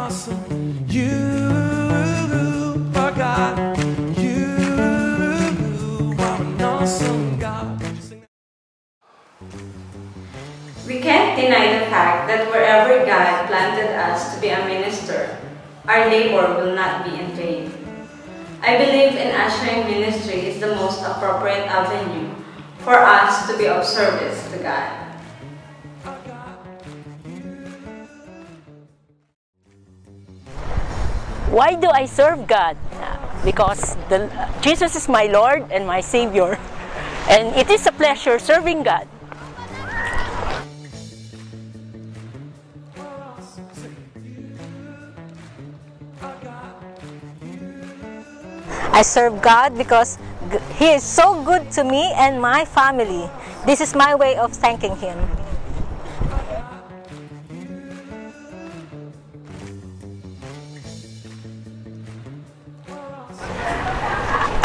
awesome. You are God. You are an awesome God. We can't deny the fact that wherever God planted us to be a minister, our labor will not be in vain. I believe in ushering ministry is the most appropriate avenue for us to be of service to God. Why do I serve God? Because Jesus is my Lord and my Savior, and it is a pleasure serving God. I serve God because He is so good to me and my family. This is my way of thanking Him.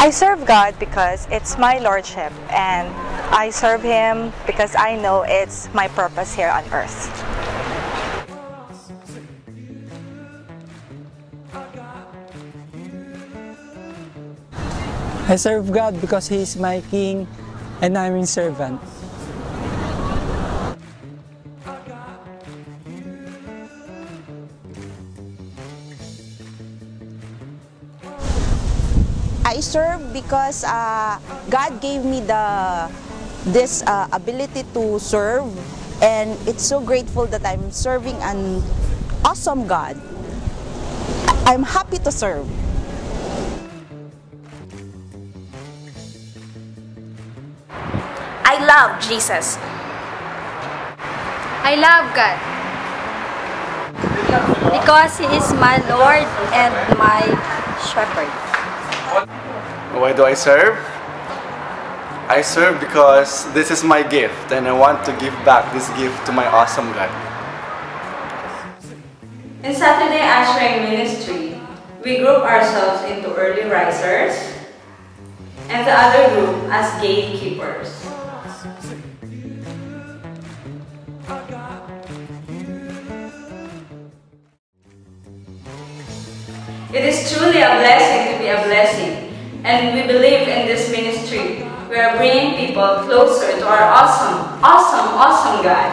I serve God because it's my Lordship, and I serve Him because I know it's my purpose here on earth. I serve God because He is my King and I'm His servant. I serve because God gave me this ability to serve, and it's so grateful that I'm serving an awesome God. I'm happy to serve. I love Jesus. I love God because He is my Lord and my Shepherd. Why do I serve? I serve because this is my gift and I want to give back this gift to my awesome God. In Saturday Ushering Ministry, we group ourselves into early risers and the other group as gatekeepers. It is truly a blessing to be a blessing, and we believe in this ministry. We are bringing people closer to our awesome God.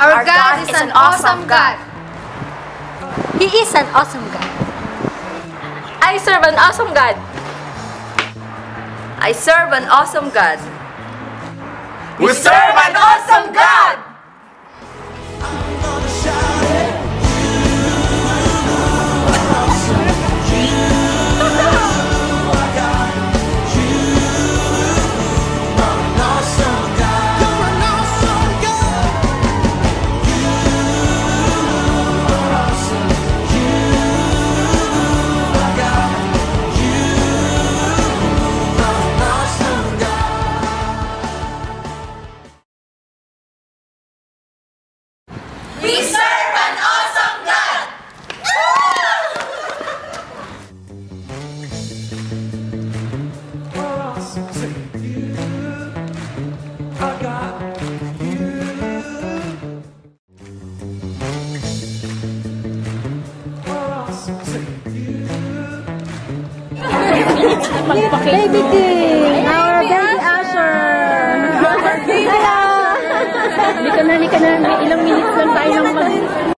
Our God is an awesome God. He is an awesome God. I serve an awesome God. I serve an awesome God. We serve an awesome God! We serve an awesome God! Baby King, our baby Usher. Halika na, may ilang minutes lang